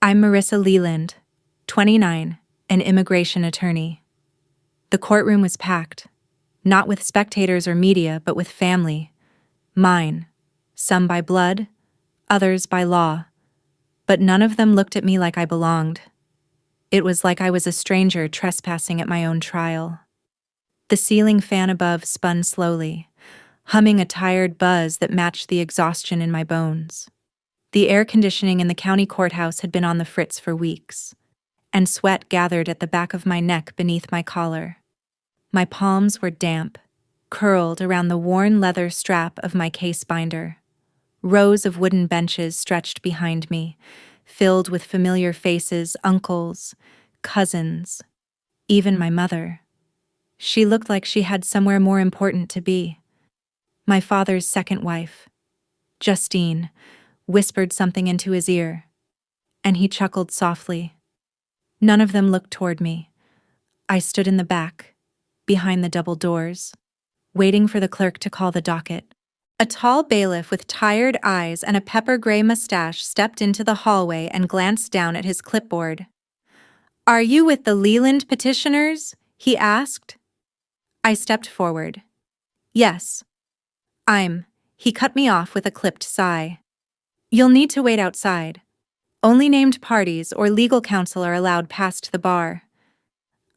I'm Marissa Leland, 29, an immigration attorney. The courtroom was packed, not with spectators or media, but with family. Mine, some by blood, others by law. But none of them looked at me like I belonged. It was like I was a stranger trespassing at my own trial. The ceiling fan above spun slowly, humming a tired buzz that matched the exhaustion in my bones. The air conditioning in the county courthouse had been on the fritz for weeks, and sweat gathered at the back of my neck beneath my collar. My palms were damp, curled around the worn leather strap of my case binder. Rows of wooden benches stretched behind me, filled with familiar faces, uncles, cousins, even my mother. She looked like she had somewhere more important to be. My father's second wife, Justine, whispered something into his ear, and he chuckled softly. None of them looked toward me. I stood in the back, behind the double doors, waiting for the clerk to call the docket. A tall bailiff with tired eyes and a pepper-gray mustache stepped into the hallway and glanced down at his clipboard. "Are you with the Leland petitioners?" he asked. I stepped forward. "Yes. He cut me off with a clipped sigh. "You'll need to wait outside. Only named parties or legal counsel are allowed past the bar."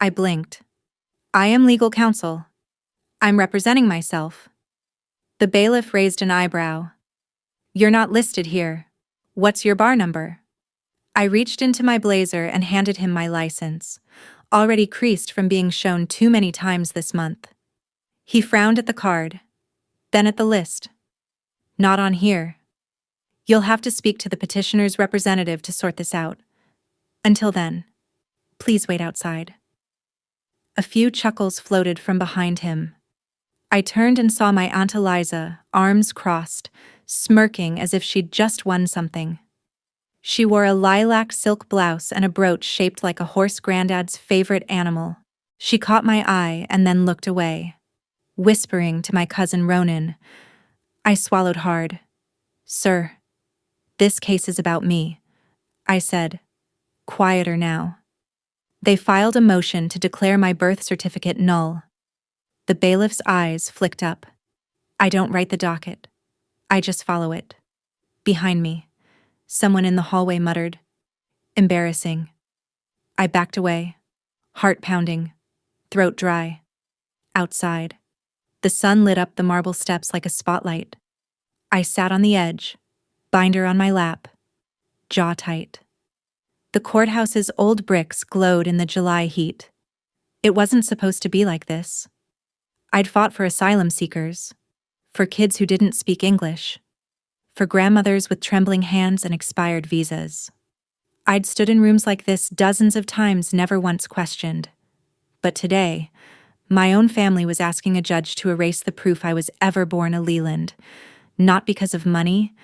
I blinked. "I am legal counsel. I'm representing myself." The bailiff raised an eyebrow. "You're not listed here. What's your bar number?" I reached into my blazer and handed him my license, already creased from being shown too many times this month. He frowned at the card, then at the list. "Not on here. You'll have to speak to the petitioner's representative to sort this out. Until then, please wait outside." A few chuckles floated from behind him. I turned and saw my Aunt Eliza, arms crossed, smirking as if she'd just won something. She wore a lilac silk blouse and a brooch shaped like a horse granddad's favorite animal. She caught my eye and then looked away, whispering to my cousin Ronan. I swallowed hard. "Sir, this case is about me," I said, quieter now. They filed a motion to declare my birth certificate null. The bailiff's eyes flicked up. "I don't write the docket. I just follow it." Behind me, someone in the hallway muttered, "Embarrassing." I backed away, heart pounding, throat dry. Outside, the sun lit up the marble steps like a spotlight. I sat on the edge, binder on my lap, jaw tight. The courthouse's old bricks glowed in the July heat. It wasn't supposed to be like this. I'd fought for asylum seekers, for kids who didn't speak English, for grandmothers with trembling hands and expired visas. I'd stood in rooms like this dozens of times, never once questioned. But today, my own family was asking a judge to erase the proof I was ever born a Leland, not because of money,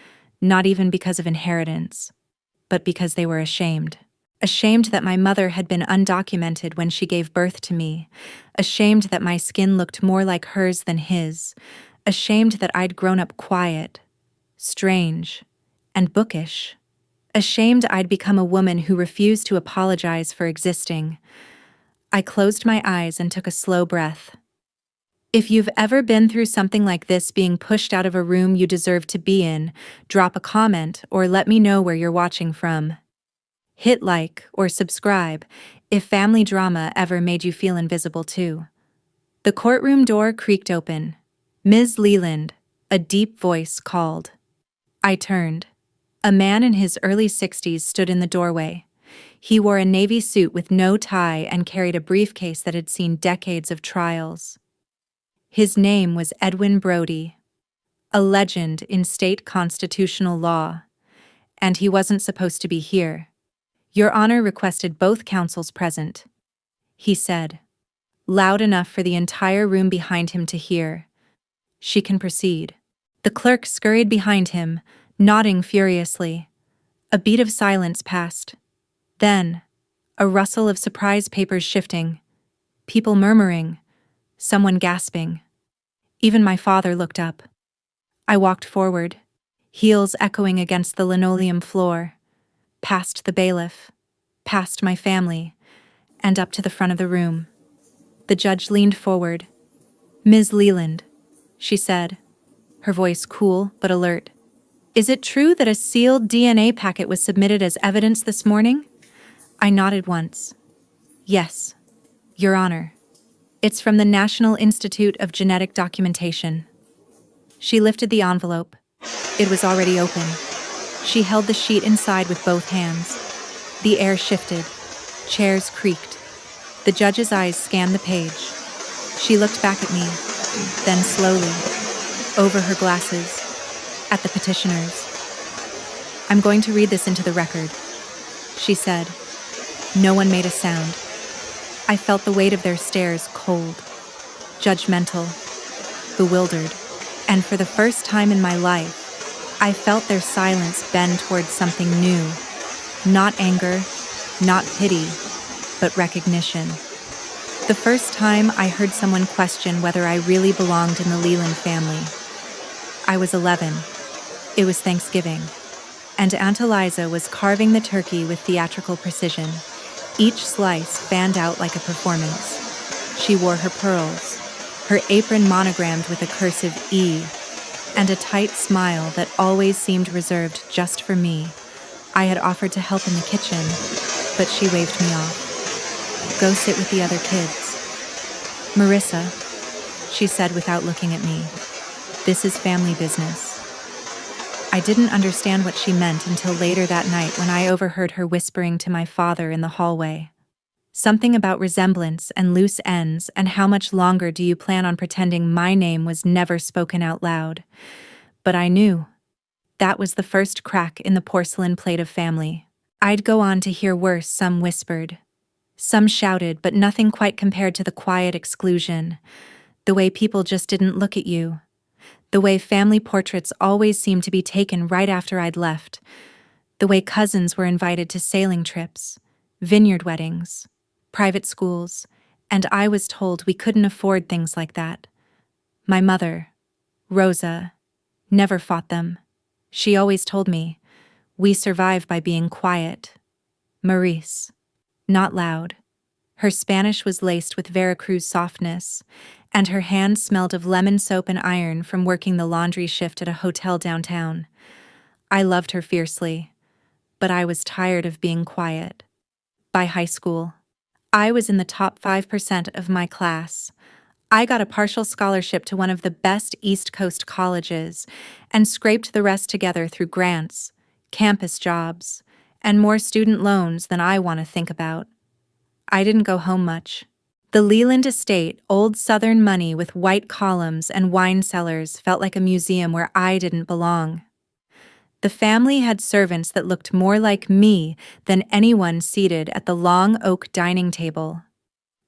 not even because of inheritance, but because they were ashamed. Ashamed that my mother had been undocumented when she gave birth to me, ashamed that my skin looked more like hers than his, ashamed that I'd grown up quiet, strange, and bookish, ashamed I'd become a woman who refused to apologize for existing. I closed my eyes and took a slow breath. If you've ever been through something like this, being pushed out of a room you deserve to be in, drop a comment or let me know where you're watching from. Hit like or subscribe if family drama ever made you feel invisible too. The courtroom door creaked open. "Ms. Leland," a deep voice called. I turned. A man in his early 60s stood in the doorway. He wore a navy suit with no tie and carried a briefcase that had seen decades of trials. His name was Edwin Brody, a legend in state constitutional law, and he wasn't supposed to be here. "Your Honor requested both counsels present," he said, loud enough for the entire room behind him to hear. "She can proceed." The clerk scurried behind him, nodding furiously. A beat of silence passed. Then, a rustle of surprise papers shifting, people murmuring, someone gasping. Even my father looked up. I walked forward, heels echoing against the linoleum floor. past the bailiff, past my family, and up to the front of the room. The judge leaned forward. "Ms. Leland," she said, her voice cool but alert. "Is it true that a sealed DNA packet was submitted as evidence this morning?" I nodded once. "Yes, Your Honor. It's from the National Institute of Genetic Documentation." She lifted the envelope. It was already open. She held the sheet inside with both hands. The air shifted. Chairs creaked. The judge's eyes scanned the page. She looked back at me, then slowly, over her glasses, at the petitioners. "I'm going to read this into the record," she said. No one made a sound. I felt the weight of their stares cold, judgmental, bewildered, and for the first time in my life, I felt their silence bend towards something new. Not anger, not pity, but recognition. The first time I heard someone question whether I really belonged in the Leland family. I was 11. It was Thanksgiving, and Aunt Eliza was carving the turkey with theatrical precision. Each slice fanned out like a performance. She wore her pearls, her apron monogrammed with a cursive E, and a tight smile that always seemed reserved just for me. I had offered to help in the kitchen, but she waved me off. "Go sit with the other kids." "Marissa," she said without looking at me, "this is family business." I didn't understand what she meant until later that night when I overheard her whispering to my father in the hallway. Something about resemblance and loose ends, and how much longer do you plan on pretending my name was never spoken out loud. But I knew. That was the first crack in the porcelain plate of family. I'd go on to hear worse. Some whispered. Some shouted, but nothing quite compared to the quiet exclusion. The way people just didn't look at you. The way family portraits always seemed to be taken right after I'd left. The way cousins were invited to sailing trips, vineyard weddings, private schools, and I was told we couldn't afford things like that. My mother, Rosa, never fought them. She always told me, "We survive by being quiet." Maurice, not loud. Her Spanish was laced with Veracruz softness, and her hands smelled of lemon soap and iron from working the laundry shift at a hotel downtown. I loved her fiercely, but I was tired of being quiet. By high school, I was in the top 5% of my class. I got a partial scholarship to one of the best East Coast colleges and scraped the rest together through grants, campus jobs, and more student loans than I want to think about. I didn't go home much. The Leland estate, old Southern money with white columns and wine cellars, felt like a museum where I didn't belong. The family had servants that looked more like me than anyone seated at the long oak dining table.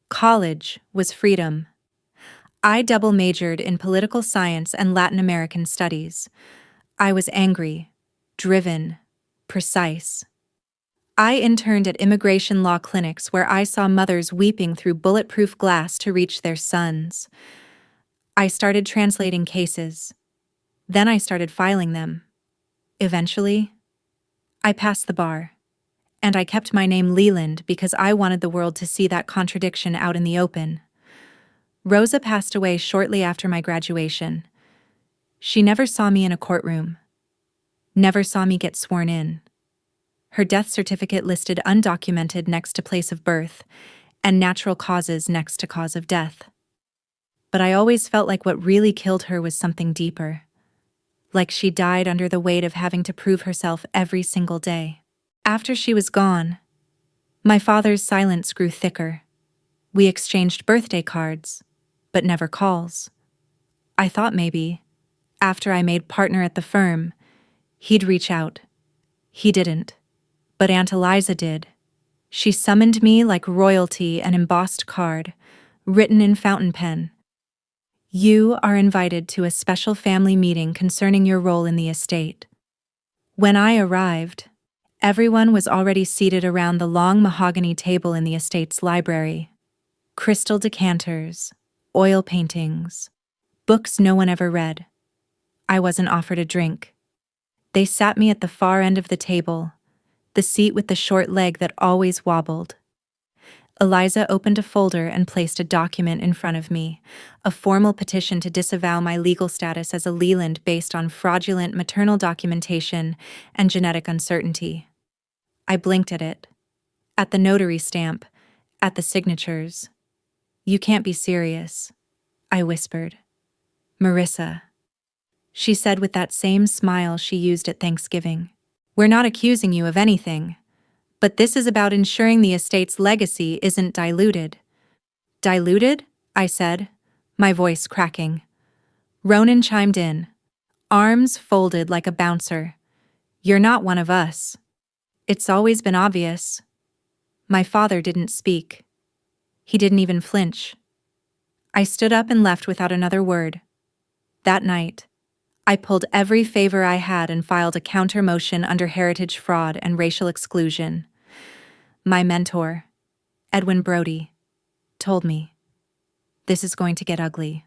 College was freedom. I double majored in political science and Latin American studies. I was angry, driven, precise. I interned at immigration law clinics where I saw mothers weeping through bulletproof glass to reach their sons. I started translating cases. Then I started filing them. Eventually, I passed the bar. And I kept my name Leland because I wanted the world to see that contradiction out in the open. Rosa passed away shortly after my graduation. She never saw me in a courtroom. Never saw me get sworn in. Her death certificate listed undocumented next to place of birth, and natural causes next to cause of death. But I always felt like what really killed her was something deeper. Like she died under the weight of having to prove herself every single day. After she was gone, my father's silence grew thicker. We exchanged birthday cards, but never calls. I thought maybe, after I made partner at the firm, he'd reach out. He didn't. But Aunt Eliza did. She summoned me like royalty, an embossed card, written in fountain pen. "You are invited to a special family meeting concerning your role in the estate." When I arrived, everyone was already seated around the long mahogany table in the estate's library. Crystal decanters, oil paintings, books no one ever read. I wasn't offered a drink. They sat me at the far end of the table, the seat with the short leg that always wobbled. Eliza opened a folder and placed a document in front of me, a formal petition to disavow my legal status as a Leland based on fraudulent maternal documentation and genetic uncertainty. I blinked at it. At the notary stamp, at the signatures. "You can't be serious," I whispered. "Marissa," she said with that same smile she used at Thanksgiving. "We're not accusing you of anything, but this is about ensuring the estate's legacy isn't diluted." "Diluted?" I said, my voice cracking. Ronan chimed in, arms folded like a bouncer. "You're not one of us. It's always been obvious." My father didn't speak. He didn't even flinch. I stood up and left without another word. That night, I pulled every favor I had and filed a counter motion under heritage fraud and racial exclusion. My mentor, Edwin Brody, told me, "This is going to get ugly."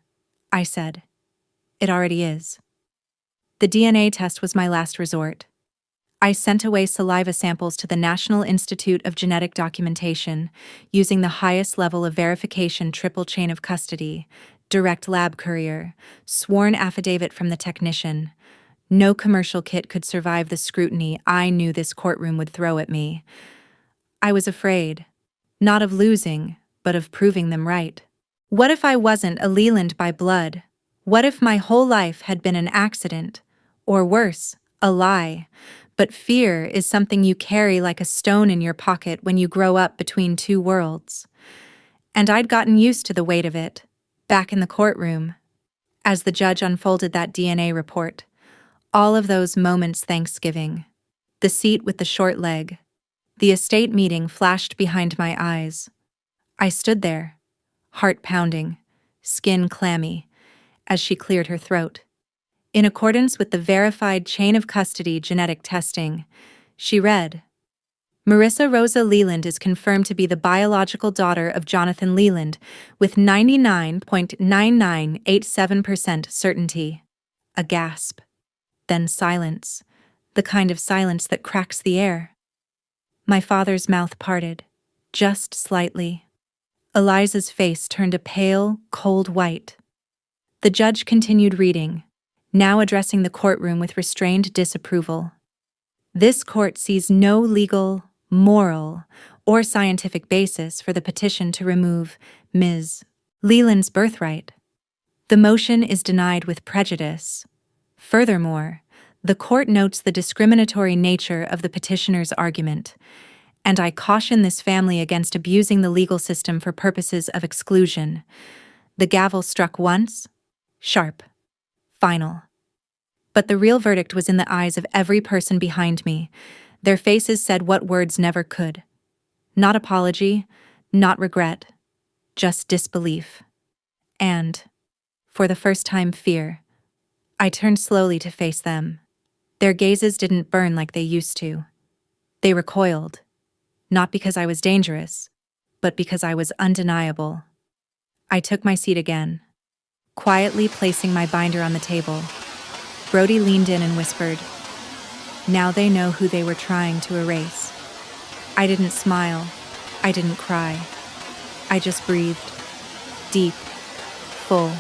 I said, "It already is." The DNA test was my last resort. I sent away saliva samples to the National Institute of Genetic Documentation, using the highest level of verification: triple chain of custody, direct lab courier, sworn affidavit from the technician. No commercial kit could survive the scrutiny I knew this courtroom would throw at me. I was afraid, not of losing, but of proving them right. What if I wasn't a Leland by blood? What if my whole life had been an accident? Or worse, a lie? But fear is something you carry like a stone in your pocket when you grow up between two worlds. And I'd gotten used to the weight of it, back in the courtroom. As the judge unfolded that DNA report, all of those moments Thanksgiving, the seat with the short leg, the estate meeting flashed behind my eyes. I stood there, heart pounding, skin clammy, as she cleared her throat. In accordance with the verified chain of custody genetic testing, she read, "Marissa Rosa Leland is confirmed to be the biological daughter of Jonathan Leland with 99.9987% certainty." A gasp. Then silence, the kind of silence that cracks the air. My father's mouth parted, just slightly. Eliza's face turned a pale, cold white. The judge continued reading, now addressing the courtroom with restrained disapproval. "This court sees no legal, moral, or scientific basis for the petition to remove Ms. Leland's birthright. The motion is denied with prejudice. Furthermore, the court notes the discriminatory nature of the petitioner's argument, and I caution this family against abusing the legal system for purposes of exclusion." The gavel struck once, sharp, final. But the real verdict was in the eyes of every person behind me. Their faces said what words never could. Not apology, not regret, just disbelief. And, for the first time, fear. I turned slowly to face them. Their gazes didn't burn like they used to. They recoiled, not because I was dangerous, but because I was undeniable. I took my seat again, quietly placing my binder on the table. Brody leaned in and whispered, "Now they know who they were trying to erase." I didn't smile. I didn't cry. I just breathed. Deep. Full.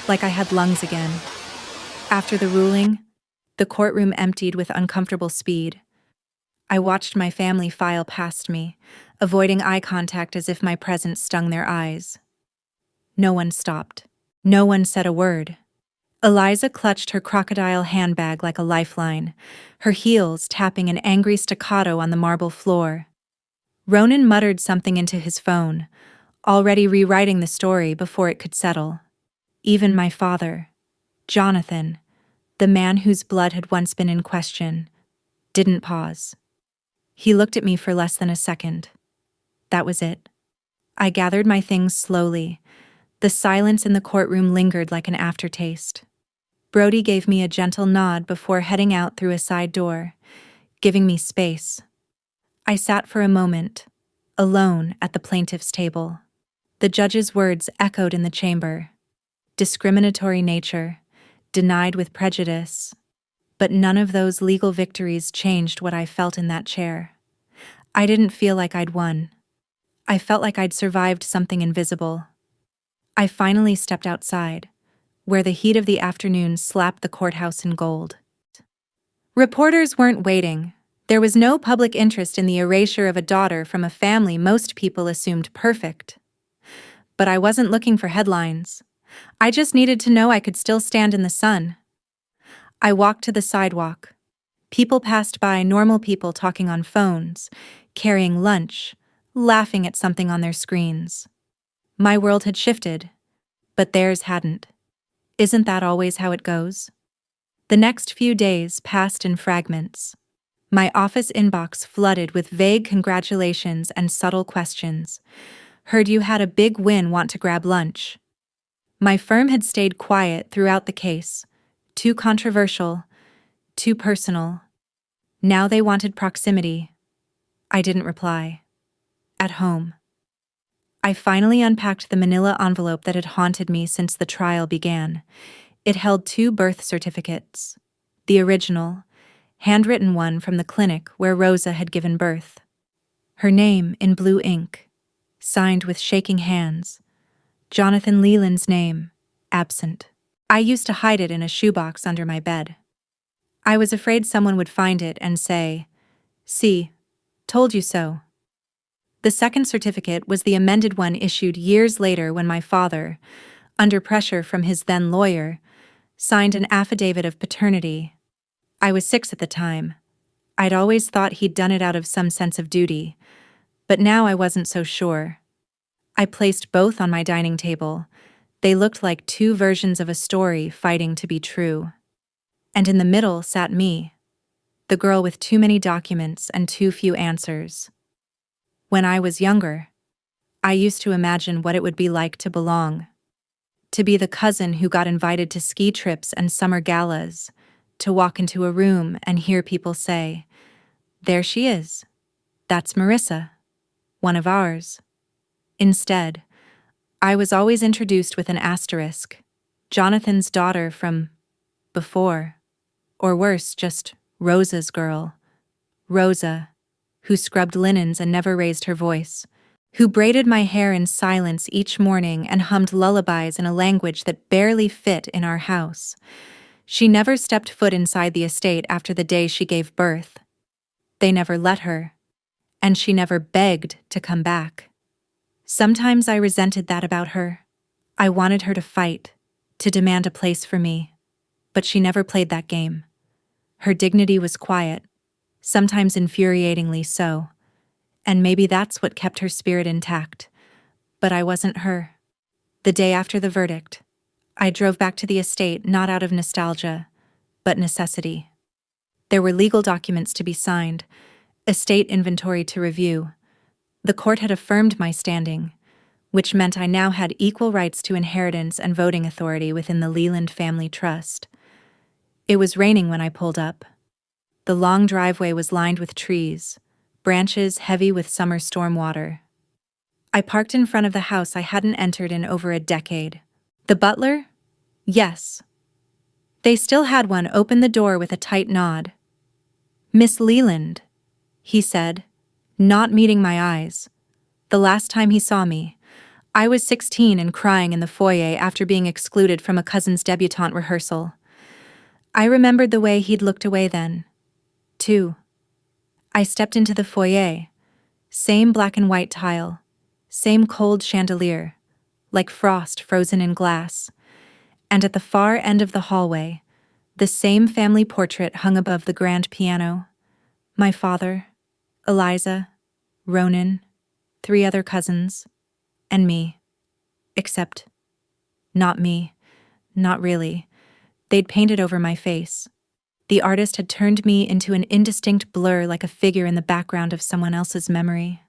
Like I had lungs again. After the ruling, the courtroom emptied with uncomfortable speed. I watched my family file past me, avoiding eye contact as if my presence stung their eyes. No one stopped. No one said a word. Eliza clutched her crocodile handbag like a lifeline, her heels tapping an angry staccato on the marble floor. Ronan muttered something into his phone, already rewriting the story before it could settle. Even my father, Jonathan, the man whose blood had once been in question, didn't pause. He looked at me for less than a second. That was it. I gathered my things slowly. The silence in the courtroom lingered like an aftertaste. Brody gave me a gentle nod before heading out through a side door, giving me space. I sat for a moment, alone at the plaintiff's table. The judge's words echoed in the chamber. Discriminatory nature, denied with prejudice. But none of those legal victories changed what I felt in that chair. I didn't feel like I'd won. I felt like I'd survived something invisible. I finally stepped outside, where the heat of the afternoon slapped the courthouse in gold. Reporters weren't waiting. There was no public interest in the erasure of a daughter from a family most people assumed perfect. But I wasn't looking for headlines. I just needed to know I could still stand in the sun. I walked to the sidewalk. People passed by, normal people talking on phones, carrying lunch, laughing at something on their screens. My world had shifted, but theirs hadn't. Isn't that always how it goes? The next few days passed in fragments. My office inbox flooded with vague congratulations and subtle questions. Heard you had a big win, want to grab lunch. My firm had stayed quiet throughout the case. Too controversial, too personal. Now they wanted proximity. I didn't reply. At home. I finally unpacked the manila envelope that had haunted me since the trial began. It held 2 birth certificates. The original, handwritten one from the clinic where Rosa had given birth. Her name in blue ink, signed with shaking hands. Jonathan Leland's name, absent. I used to hide it in a shoebox under my bed. I was afraid someone would find it and say, "See, told you so." The second certificate was the amended one issued years later when my father, under pressure from his then lawyer, signed an affidavit of paternity. I was 6 at the time. I'd always thought he'd done it out of some sense of duty, but now I wasn't so sure. I placed both on my dining table. They looked like 2 versions of a story fighting to be true. And in the middle sat me, the girl with too many documents and too few answers. When I was younger, I used to imagine what it would be like to belong. To be the cousin who got invited to ski trips and summer galas, to walk into a room and hear people say, "There she is. That's Marissa, one of ours." Instead, I was always introduced with an asterisk, Jonathan's daughter from before, or worse, just Rosa's girl. Rosa, who scrubbed linens and never raised her voice, who braided my hair in silence each morning and hummed lullabies in a language that barely fit in our house. She never stepped foot inside the estate after the day she gave birth. They never let her, and she never begged to come back. Sometimes I resented that about her. I wanted her to fight, to demand a place for me, but she never played that game. Her dignity was quiet, sometimes infuriatingly so, and maybe that's what kept her spirit intact. But I wasn't her. The day after the verdict, I drove back to the estate not out of nostalgia, but necessity. There were legal documents to be signed, estate inventory to review. The court had affirmed my standing, which meant I now had equal rights to inheritance and voting authority within the Leland family trust. It was raining when I pulled up. The long driveway was lined with trees, branches heavy with summer storm water. I parked in front of the house I hadn't entered in over a decade. The butler? Yes. They still had one, opened the door with a tight nod. "Miss Leland," he said, not meeting my eyes. The last time he saw me, I was 16 and crying in the foyer after being excluded from a cousin's debutante rehearsal. I remembered the way he'd looked away then, too. I stepped into the foyer. Same black and white tile, same cold chandelier, like frost frozen in glass. And at the far end of the hallway, the same family portrait hung above the grand piano. My father, Eliza, Ronan, 3 other cousins, and me. Except, not me, not really. They'd painted over my face. The artist had turned me into an indistinct blur, like a figure in the background of someone else's memory.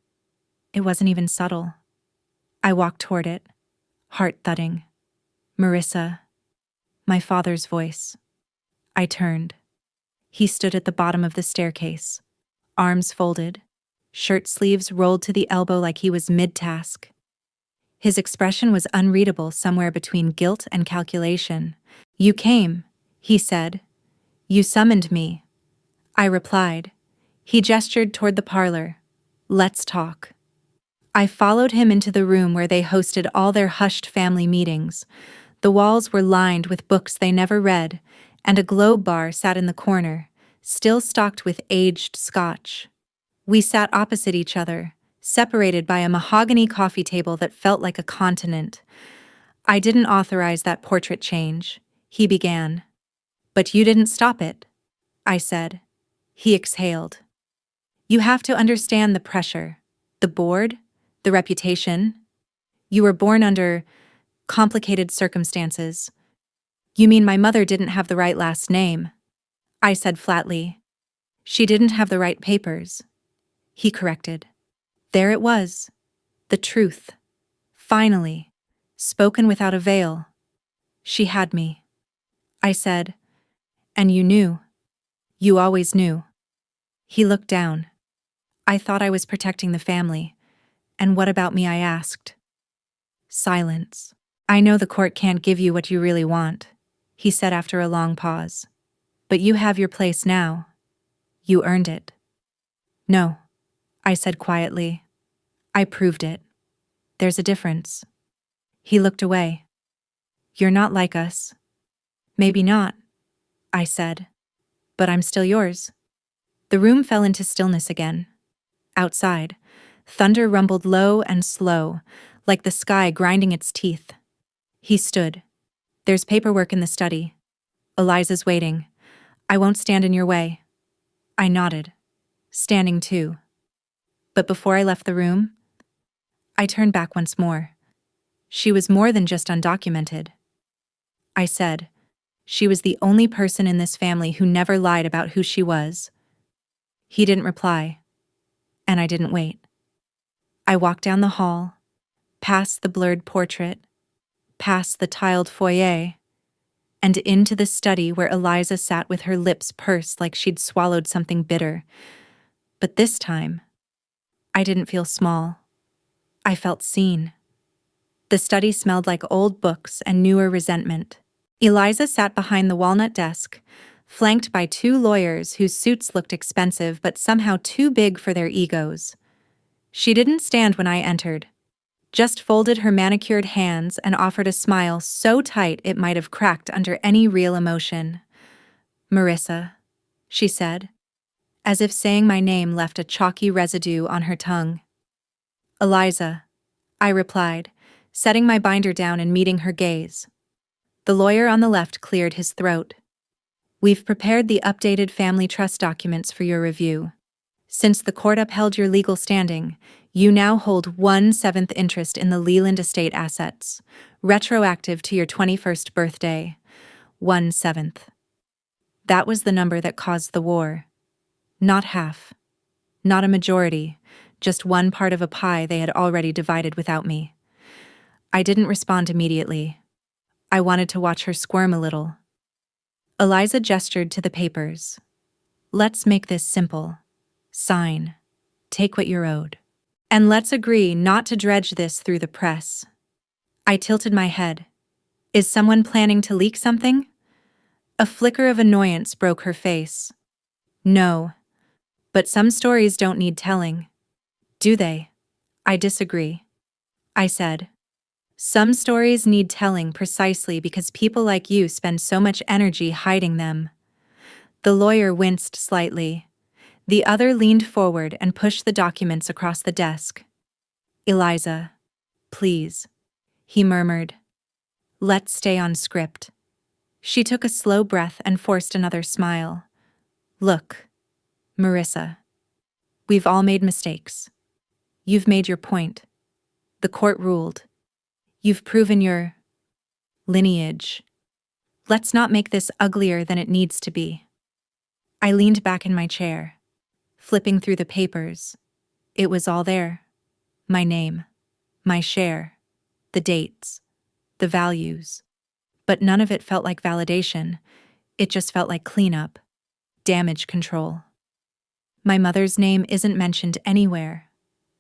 It wasn't even subtle. I walked toward it, heart thudding. Marissa. My father's voice. I turned. He stood at the bottom of the staircase, arms folded, shirt sleeves rolled to the elbow like he was mid-task. His expression was unreadable, somewhere between guilt and calculation. "You came," he said. You summoned me, I replied. He gestured toward the parlor. Let's talk. I followed him into the room where they hosted all their hushed family meetings. The walls were lined with books they never read, and a globe bar sat in the corner, still stocked with aged scotch. We sat opposite each other, separated by a mahogany coffee table that felt like a continent. I didn't authorize that portrait change, he began. But you didn't stop it, I said. He exhaled. You have to understand the pressure, the board, the reputation. You were born under complicated circumstances. You mean my mother didn't have the right last name? I said flatly. She didn't have the right papers. He corrected. There it was. The truth. Finally. Spoken without a veil. She had me. I said. And you knew. You always knew. He looked down. I thought I was protecting the family. And what about me, I asked. Silence. I know the court can't give you what you really want, he said after a long pause. But you have your place now. You earned it. No, I said quietly. I proved it. There's a difference. He looked away. You're not like us. Maybe not, I said. But I'm still yours. The room fell into stillness again. Outside, thunder rumbled low and slow, like the sky grinding its teeth. He stood. There's paperwork in the study. Eliza's waiting. I won't stand in your way. I nodded, standing too. But before I left the room, I turned back once more. She was more than just undocumented. I said, she was the only person in this family who never lied about who she was. He didn't reply, and I didn't wait. I walked down the hall, past the blurred portrait, past the tiled foyer, and into the study where Eliza sat with her lips pursed like she'd swallowed something bitter. But this time, I didn't feel small. I felt seen. The study smelled like old books and newer resentment. Eliza sat behind the walnut desk, flanked by two lawyers whose suits looked expensive but somehow too big for their egos. She didn't stand when I entered, just folded her manicured hands and offered a smile so tight it might have cracked under any real emotion. Marissa, she said, as if saying my name left a chalky residue on her tongue. Eliza, I replied, setting my binder down and meeting her gaze. The lawyer on the left cleared his throat. We've prepared the updated family trust documents for your review. Since the court upheld your legal standing, you now hold 1/7 interest in the Leland estate assets, retroactive to your 21st birthday. 1/7. That was the number that caused the war. Not half. Not a majority, just one part of a pie they had already divided without me. I didn't respond immediately. I wanted to watch her squirm a little. Eliza gestured to the papers. Let's make this simple. Sign. Take what you're owed. And let's agree not to dredge this through the press. I tilted my head. Is someone planning to leak something? A flicker of annoyance broke her face. No. But some stories don't need telling. Do they? I disagree. I said. Some stories need telling precisely because people like you spend so much energy hiding them. The lawyer winced slightly. The other leaned forward and pushed the documents across the desk. Eliza, please, he murmured. Let's stay on script. She took a slow breath and forced another smile. Look, Marissa, we've all made mistakes. You've made your point. The court ruled. You've proven your lineage. Let's not make this uglier than it needs to be. I leaned back in my chair, flipping through the papers. It was all there. My name, my share, the dates, the values. But none of it felt like validation. It just felt like cleanup, damage control. My mother's name isn't mentioned anywhere,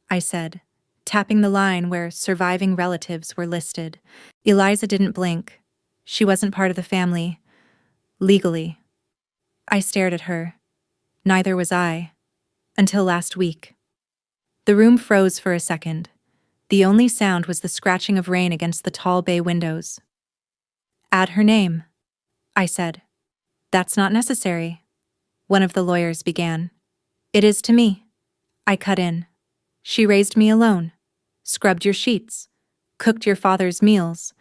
I said, tapping the line where surviving relatives were listed. Eliza didn't blink. She wasn't part of the family. Legally. I stared at her. Neither was I. Until last week. The room froze for a second. The only sound was the scratching of rain against the tall bay windows. Add her name, I said. That's not necessary, one of the lawyers began. It is to me, I cut in. She raised me alone, scrubbed your sheets, cooked your father's meals,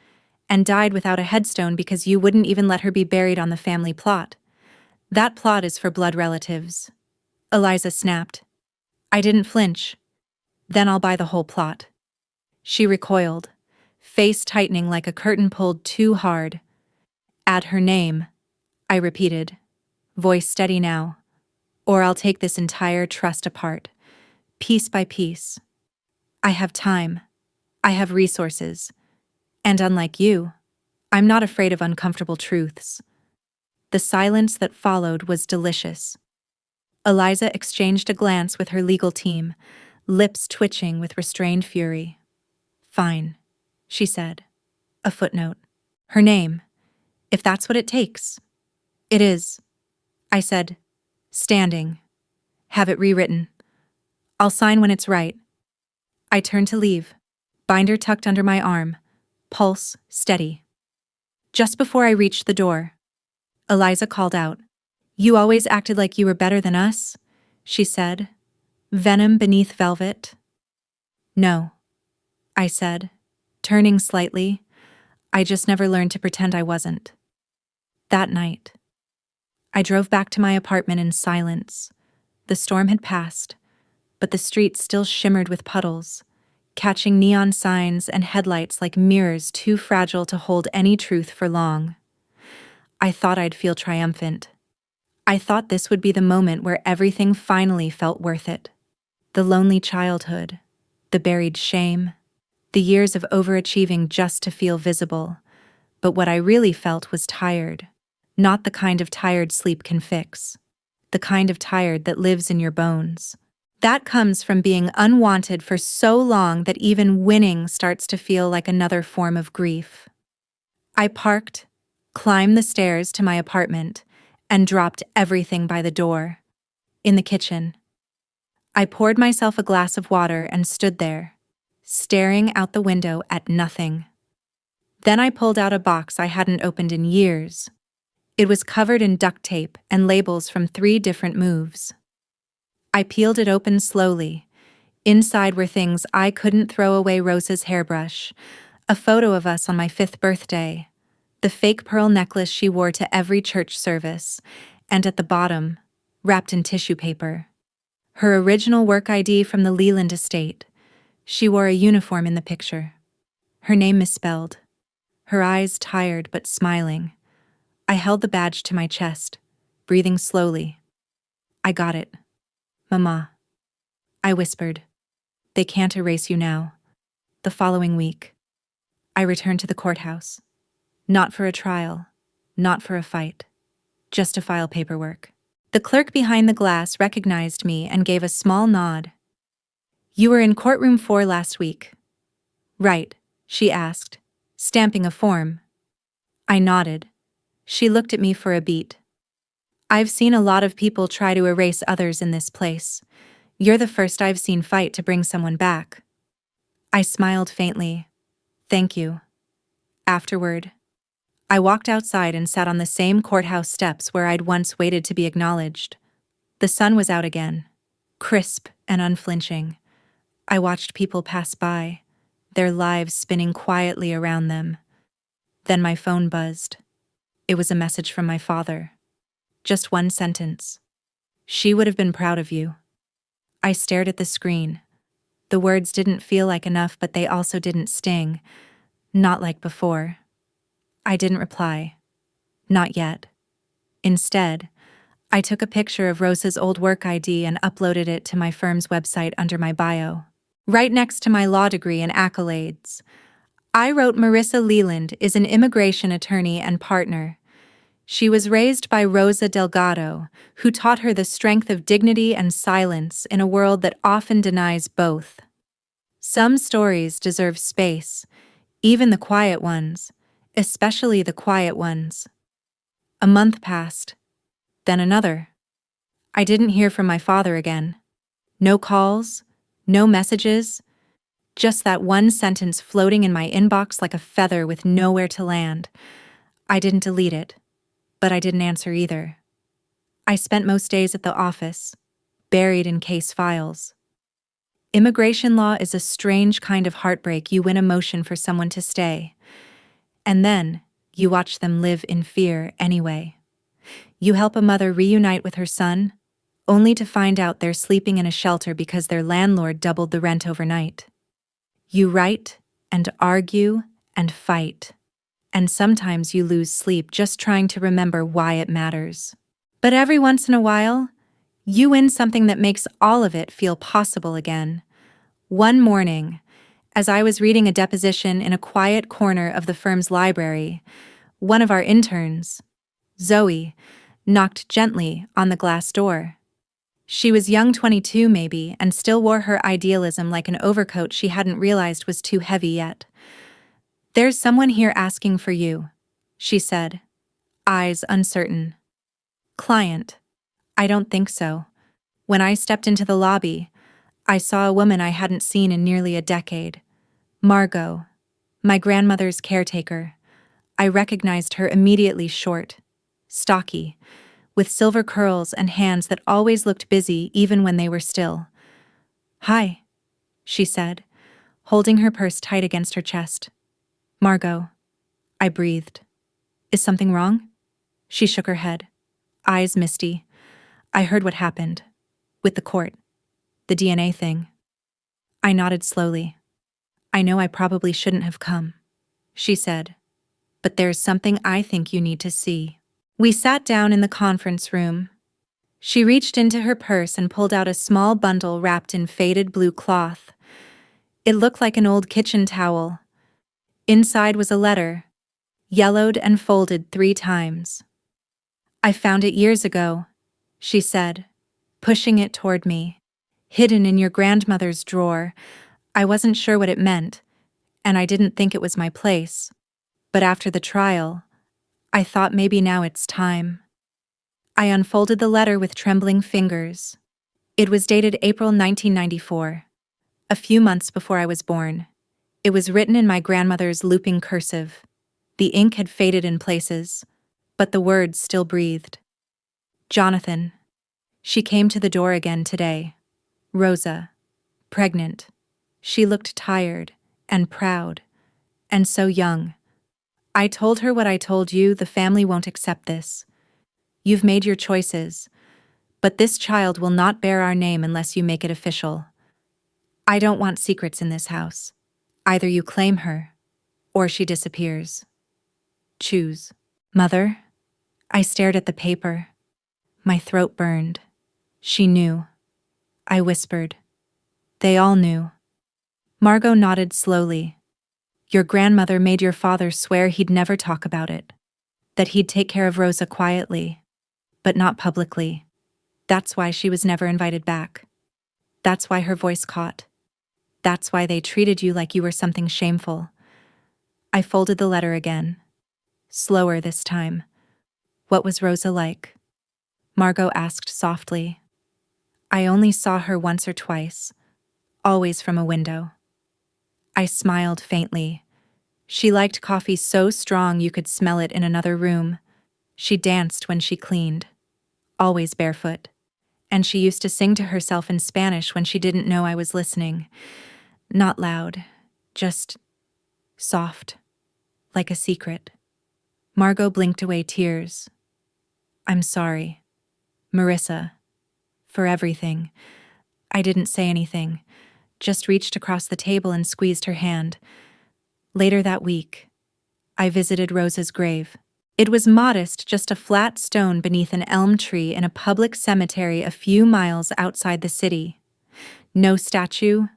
and died without a headstone because you wouldn't even let her be buried on the family plot. That plot is for blood relatives. Eliza snapped. I didn't flinch. Then I'll buy the whole plot. She recoiled, face tightening like a curtain pulled too hard. Add her name, I repeated, voice steady now, or I'll take this entire trust apart, piece by piece. I have time. I have resources. And unlike you, I'm not afraid of uncomfortable truths. The silence that followed was delicious. Eliza exchanged a glance with her legal team, lips twitching with restrained fury. Fine, she said. A footnote. Her name, if that's what it takes. It is, I said, standing. Have it rewritten. I'll sign when it's right. I turned to leave, binder tucked under my arm, pulse steady. Just before I reached the door, Eliza called out. You always acted like you were better than us, she said. Venom beneath velvet. No, I said, turning slightly. I just never learned to pretend I wasn't. That night, I drove back to my apartment in silence. The storm had passed, but the streets still shimmered with puddles, catching neon signs and headlights like mirrors too fragile to hold any truth for long. I thought I'd feel triumphant. I thought this would be the moment where everything finally felt worth it. The lonely childhood, the buried shame, the years of overachieving just to feel visible. But what I really felt was tired. Not the kind of tired sleep can fix. The kind of tired that lives in your bones. That comes from being unwanted for so long that even winning starts to feel like another form of grief. I parked, climbed the stairs to my apartment, and dropped everything by the door. In the kitchen, I poured myself a glass of water and stood there, staring out the window at nothing. Then I pulled out a box I hadn't opened in years. It was covered in duct tape and labels from 3 different moves. I peeled it open slowly. Inside were things I couldn't throw away: Rosa's hairbrush, a photo of us on my 5th birthday, the fake pearl necklace she wore to every church service, and at the bottom, wrapped in tissue paper, her original work ID from the Leland estate. She wore a uniform in the picture. Her name misspelled. Her eyes tired but smiling. I held the badge to my chest, breathing slowly. I got it. Mama. I whispered. They can't erase you now. The following week, I returned to the courthouse. Not for a trial, not for a fight, just to file paperwork. The clerk behind the glass recognized me and gave a small nod. You were in courtroom 4 last week. Right, she asked, stamping a form. I nodded. She looked at me for a beat. I've seen a lot of people try to erase others in this place. You're the first I've seen fight to bring someone back. I smiled faintly. Thank you. Afterward, I walked outside and sat on the same courthouse steps where I'd once waited to be acknowledged. The sun was out again, crisp and unflinching. I watched people pass by, their lives spinning quietly around them. Then my phone buzzed. It was a message from my father. Just one sentence. She would have been proud of you. I stared at the screen. The words didn't feel like enough, but they also didn't sting. Not like before. I didn't reply. Not yet. Instead, I took a picture of Rosa's old work ID and uploaded it to my firm's website under my bio. Right next to my law degree and accolades, I wrote Marissa Leland is an immigration attorney and partner. She was raised by Rosa Delgado, who taught her the strength of dignity and silence in a world that often denies both. Some stories deserve space, even the quiet ones, especially the quiet ones. A month passed. then another. I didn't hear from my father again. No calls, no messages, just that one sentence floating in my inbox like a feather with nowhere to land. I didn't delete it, but I didn't answer either. I spent most days at the office, buried in case files. Immigration law is a strange kind of heartbreak. You win a motion for someone to stay, and then you watch them live in fear anyway. You help a mother reunite with her son, only to find out they're sleeping in a shelter because their landlord doubled the rent overnight. You write and argue and fight, and sometimes you lose sleep just trying to remember why it matters. But every once in a while, you win something that makes all of it feel possible again. One morning, as I was reading a deposition in a quiet corner of the firm's library, one of our interns, Zoe, knocked gently on the glass door. She was young, 22 maybe, and still wore her idealism like an overcoat she hadn't realized was too heavy yet. "There's someone here asking for you," she said, eyes uncertain. "Client? I don't think so." When I stepped into the lobby, I saw a woman I hadn't seen in nearly a decade. Margot, my grandmother's caretaker. I recognized her immediately. Short, stocky, with silver curls and hands that always looked busy even when they were still. "Hi," she said, holding her purse tight against her chest. "Margot," I breathed. "Is something wrong?" She shook her head, eyes misty. "I heard what happened. With the court. The DNA thing." I nodded slowly. "I know I probably shouldn't have come," she said, "but there's something I think you need to see." We sat down in the conference room. She reached into her purse and pulled out a small bundle wrapped in faded blue cloth. It looked like an old kitchen towel. Inside was a letter, yellowed and folded 3 times. "I found it years ago," she said, pushing it toward me. "Hidden in your grandmother's drawer. I wasn't sure what it meant, and I didn't think it was my place. But after the trial, I thought maybe now it's time." I unfolded the letter with trembling fingers. It was dated April 1994, a few months before I was born. It was written in my grandmother's looping cursive. The ink had faded in places, but the words still breathed. "Jonathan." She came to the door again today. Rosa, pregnant. She looked tired and proud, and so young. "I told her what I told you. The family won't accept this. You've made your choices, but this child will not bear our name unless you make it official. I don't want secrets in this house. Either you claim her, or she disappears. Choose." "Mother?" I stared at the paper. My throat burned. She knew. I whispered. They all knew. Margot nodded slowly. "Your grandmother made your father swear he'd never talk about it. That he'd take care of Rosa quietly, but not publicly. That's why she was never invited back. That's why her voice caught. That's why they treated you like you were something shameful." I folded the letter again. Slower this time. "What was Rosa like?" Margot asked softly. "I only saw her once or twice, always from a window." I smiled faintly. "She liked coffee so strong you could smell it in another room. She danced when she cleaned, always barefoot. And she used to sing to herself in Spanish when she didn't know I was listening. Not loud, just soft, like a secret." Margot blinked away tears. "I'm sorry, Marissa, for everything." I didn't say anything, just reached across the table and squeezed her hand. Later that week, I visited Rosa's grave. It was modest, just a flat stone beneath an elm tree in a public cemetery a few miles outside the city. No statue,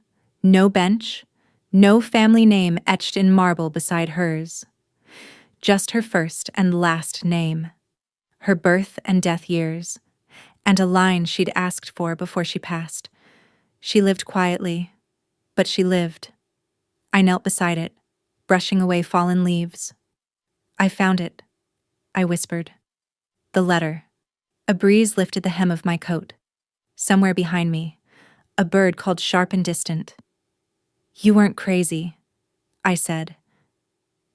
no bench, no family name etched in marble beside hers. Just her first and last name, her birth and death years, and a line she'd asked for before she passed. She lived quietly, but she lived. I knelt beside it, brushing away fallen leaves. "I found it," I whispered. "The letter." A breeze lifted the hem of my coat. Somewhere behind me, a bird called sharp and distant. "You weren't crazy," I said.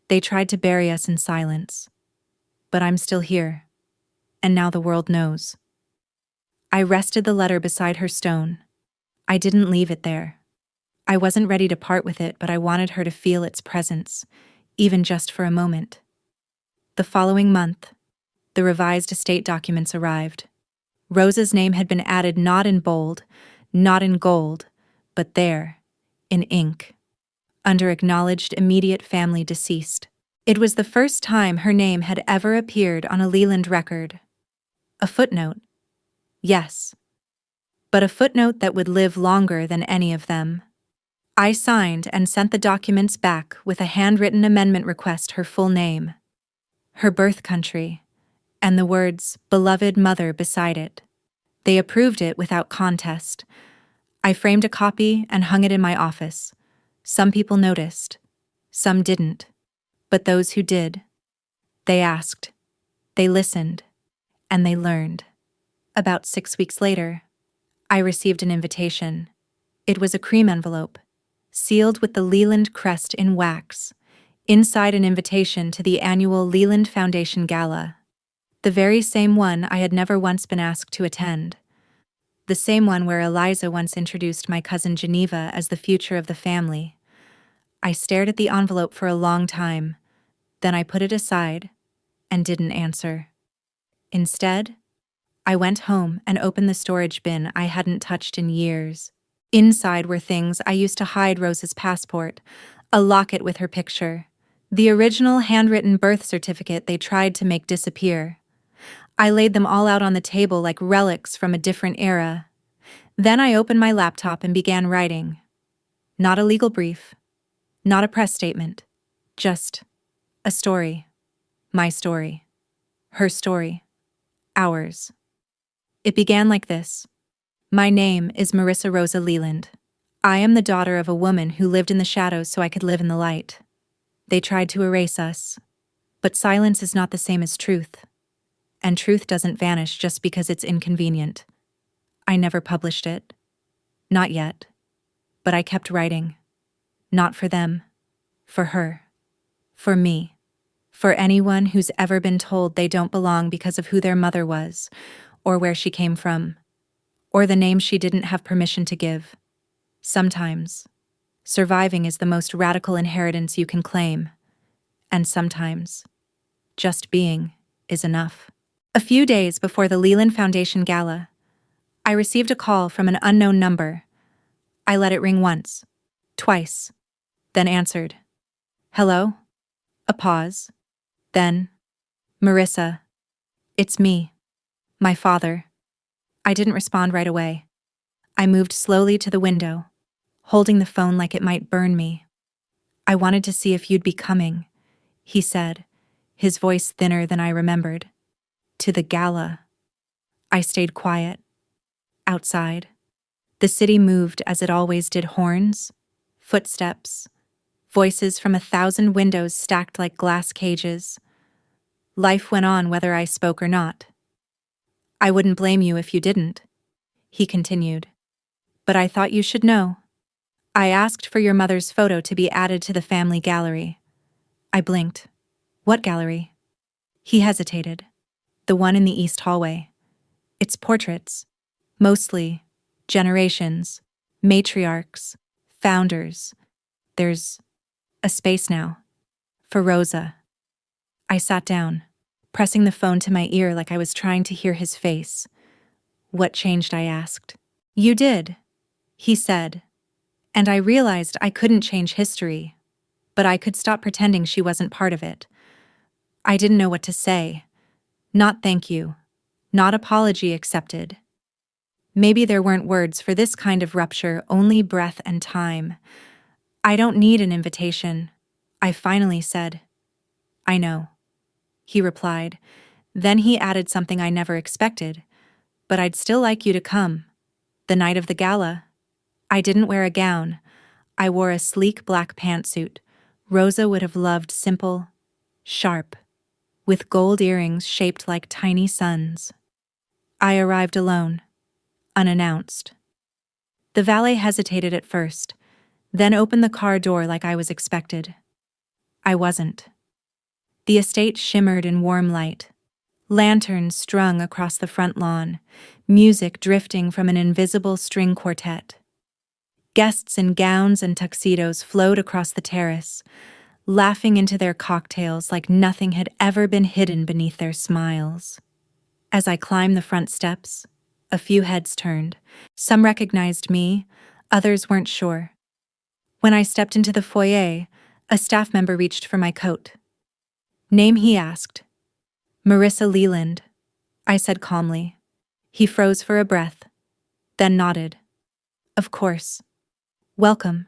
"They tried to bury us in silence. But I'm still here. And now the world knows." I rested the letter beside her stone. I didn't leave it there. I wasn't ready to part with it, but I wanted her to feel its presence, even just for a moment. The following month, the revised estate documents arrived. Rosa's name had been added not in bold, not in gold, but there, in ink, under acknowledged immediate family deceased. It was the first time her name had ever appeared on a Leland record. A footnote, yes, but a footnote that would live longer than any of them. I signed and sent the documents back with a handwritten amendment request, her full name, her birth country, and the words "beloved mother" beside it. They approved it without contest. I framed a copy and hung it in my office. Some people noticed, some didn't, but those who did, they asked, they listened, and they learned. About 6 weeks later, I received an invitation. It was a cream envelope, sealed with the Leland crest in wax, inside an invitation to the annual Leland Foundation Gala. The very same one I had never once been asked to attend. The same one where Eliza once introduced my cousin Geneva as the future of the family. I stared at the envelope for a long time, then I put it aside and didn't answer. Instead, I went home and opened the storage bin I hadn't touched in years. Inside were things I used to hide: Rosa's passport, a locket with her picture, the original handwritten birth certificate they tried to make disappear. I laid them all out on the table like relics from a different era. Then I opened my laptop and began writing. Not a legal brief, not a press statement, just a story. My story. Her story. Ours. It began like this. My name is Marissa Rosa Leland. I am the daughter of a woman who lived in the shadows so I could live in the light. They tried to erase us. But silence is not the same as truth. And truth doesn't vanish just because it's inconvenient. I never published it. Not yet. But I kept writing. Not for them. For her. For me. For anyone who's ever been told they don't belong because of who their mother was, or where she came from, or the name she didn't have permission to give. Sometimes, surviving is the most radical inheritance you can claim. And sometimes, just being is enough. A few days before the Leland Foundation Gala, I received a call from an unknown number. I let it ring once, twice, then answered. Hello? A pause. Then, Marissa. It's me. My father. I didn't respond right away. I moved slowly to the window, holding the phone like it might burn me. I wanted to see if you'd be coming, he said, his voice thinner than I remembered. To the gala. I stayed quiet. Outside. The city moved as it always did: horns, footsteps, voices from 1,000 windows stacked like glass cages. Life went on whether I spoke or not. I wouldn't blame you if you didn't, he continued. But I thought you should know. I asked for your mother's photo to be added to the family gallery. I blinked. What gallery? He hesitated. The one in the east hallway. It's portraits. Mostly generations, matriarchs, founders. There's a space now. For Rosa. I sat down, pressing the phone to my ear like I was trying to hear his face. What changed? I asked. You did, he said. And I realized I couldn't change history, but I could stop pretending she wasn't part of it. I didn't know what to say. Not thank you. Not apology accepted. Maybe there weren't words for this kind of rupture, only breath and time. I don't need an invitation, I finally said. I know, he replied. Then he added something I never expected. But I'd still like you to come. The night of the gala. I didn't wear a gown. I wore a sleek black pantsuit. Rosa would have loved: simple, sharp, with gold earrings shaped like tiny suns. I arrived alone, unannounced. The valet hesitated at first, then opened the car door like I was expected. I wasn't. The estate shimmered in warm light. Lanterns strung across the front lawn, music drifting from an invisible string quartet. Guests in gowns and tuxedos flowed across the terrace, laughing into their cocktails like nothing had ever been hidden beneath their smiles. As I climbed the front steps, a few heads turned. Some recognized me, others weren't sure. When I stepped into the foyer, a staff member reached for my coat. Name, he asked. Marissa Leland, I said calmly. He froze for a breath, then nodded. Of course. Welcome.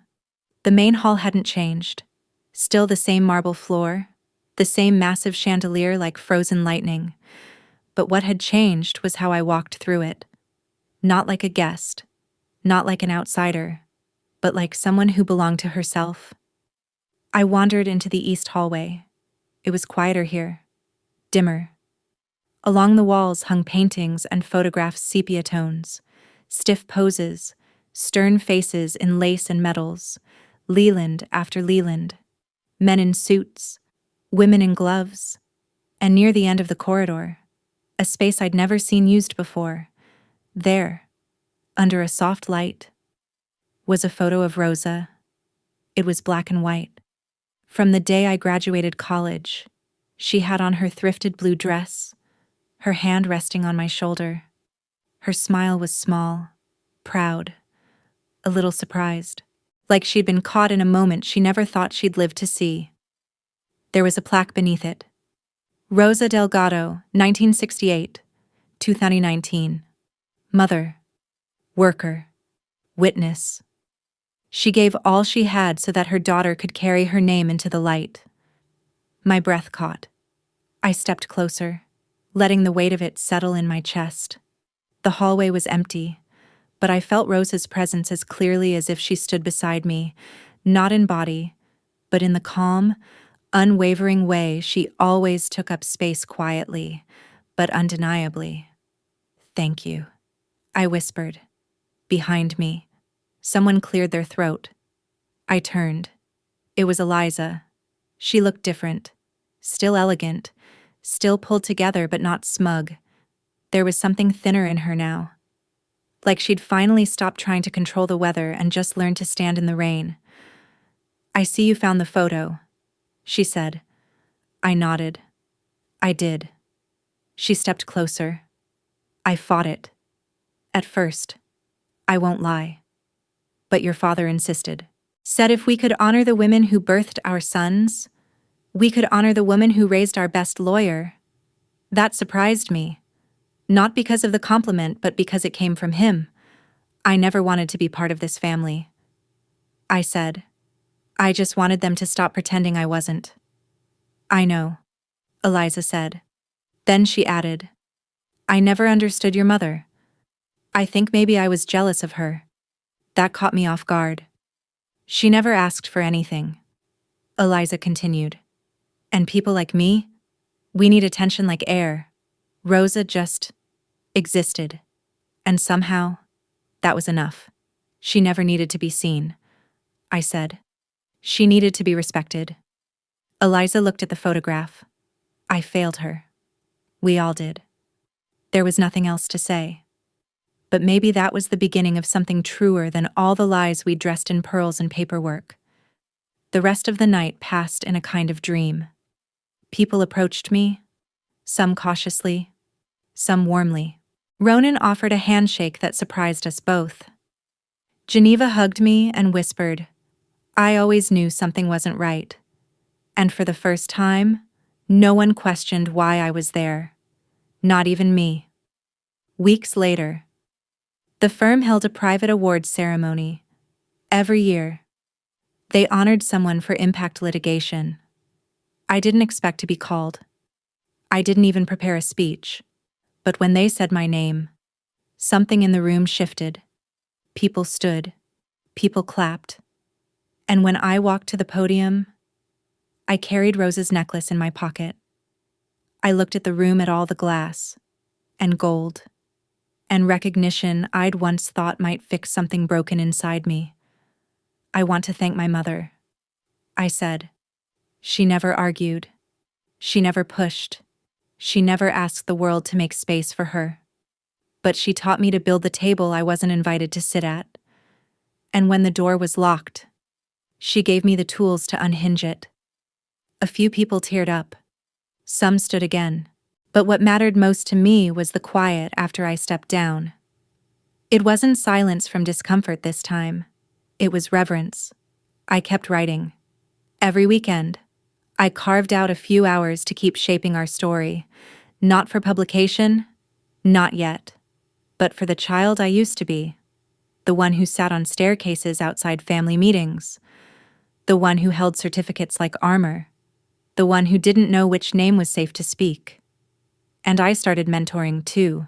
The main hall hadn't changed. Still the same marble floor, the same massive chandelier like frozen lightning. But what had changed was how I walked through it. Not like a guest, not like an outsider, but like someone who belonged to herself. I wandered into the east hallway. It was quieter here, dimmer. Along the walls hung paintings and photographs sepia tones, stiff poses, stern faces in lace and metals, Leland after Leland, men in suits, women in gloves, and near the end of the corridor, a space I'd never seen used before, there, under a soft light, was a photo of Rosa. It was black and white. From the day I graduated college, she had on her thrifted blue dress, her hand resting on my shoulder. Her smile was small, proud, a little surprised, like she'd been caught in a moment she never thought she'd live to see. There was a plaque beneath it. Rosa Delgado, 1968, 2019. Mother, worker, witness. She gave all she had so that her daughter could carry her name into the light. My breath caught. I stepped closer, letting the weight of it settle in my chest. The hallway was empty, but I felt Rosa's presence as clearly as if she stood beside me, not in body, but in the calm, unwavering way she always took up space quietly, but undeniably. Thank you, I whispered. Behind me, someone cleared their throat. I turned. It was Eliza. She looked different, still elegant, still pulled together but not smug. There was something thinner in her now. Like she'd finally stopped trying to control the weather and just learned to stand in the rain. I see you found the photo, she said. I nodded. I did. She stepped closer. I fought it. At first. I won't lie. But your father insisted. Said if we could honor the women who birthed our sons, we could honor the woman who raised our best lawyer. That surprised me. Not because of the compliment, but because it came from him. I never wanted to be part of this family. I said. I just wanted them to stop pretending I wasn't. I know, Eliza said. Then she added, I never understood your mother. I think maybe I was jealous of her. That caught me off guard. She never asked for anything. Eliza continued. And people like me? We need attention like air. Rosa just existed. And somehow, that was enough. She never needed to be seen. I said. She needed to be respected. Eliza looked at the photograph. I failed her. We all did. There was nothing else to say. But maybe that was the beginning of something truer than all the lies we dressed in pearls and paperwork. The rest of the night passed in a kind of dream. People approached me, some cautiously, some warmly. Ronan offered a handshake that surprised us both. Geneva hugged me and whispered, I always knew something wasn't right. And for the first time, no one questioned why I was there. Not even me. Weeks later, the firm held a private awards ceremony. Every year, they honored someone for impact litigation. I didn't expect to be called. I didn't even prepare a speech. But when they said my name, something in the room shifted. People stood. People clapped. And when I walked to the podium, I carried Rosa's necklace in my pocket. I looked at the room at all the glass and gold and recognition I'd once thought might fix something broken inside me. "I want to thank my mother," I said. She never argued. She never pushed. She never asked the world to make space for her. But she taught me to build the table I wasn't invited to sit at. And when the door was locked, she gave me the tools to unhinge it. A few people teared up. Some stood again. But what mattered most to me was the quiet after I stepped down. It wasn't silence from discomfort this time. It was reverence. I kept writing. Every weekend, I carved out a few hours to keep shaping our story. Not for publication, not yet, but for the child I used to be. The one who sat on staircases outside family meetings. The one who held certificates like armor. The one who didn't know which name was safe to speak. And I started mentoring too.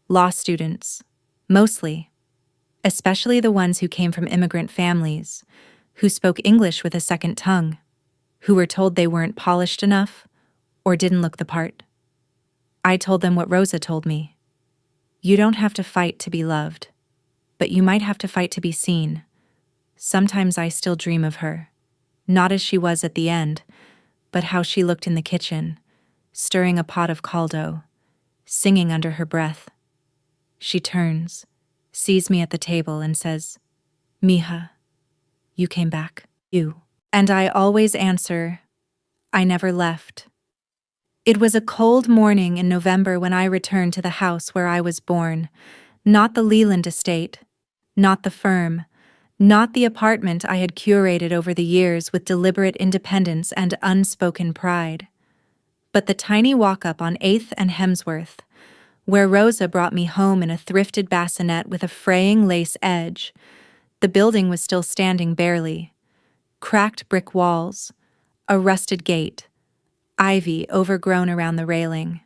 Law students, mostly. Especially the ones who came from immigrant families, who spoke English with a second tongue, who were told they weren't polished enough or didn't look the part. I told them what Rosa told me. You don't have to fight to be loved, but you might have to fight to be seen. Sometimes I still dream of her, not as she was at the end, but how she looked in the kitchen, stirring a pot of caldo, singing under her breath. She turns, sees me at the table and says, "Mija, you came back, you." And I always answer, "I never left." It was a cold morning in November when I returned to the house where I was born, not the Leland estate, not the firm, not the apartment I had curated over the years with deliberate independence and unspoken pride, but the tiny walk-up on 8th and Hemsworth, where Rosa brought me home in a thrifted bassinet with a fraying lace edge. The building was still standing barely. Cracked brick walls, a rusted gate, ivy overgrown around the railing.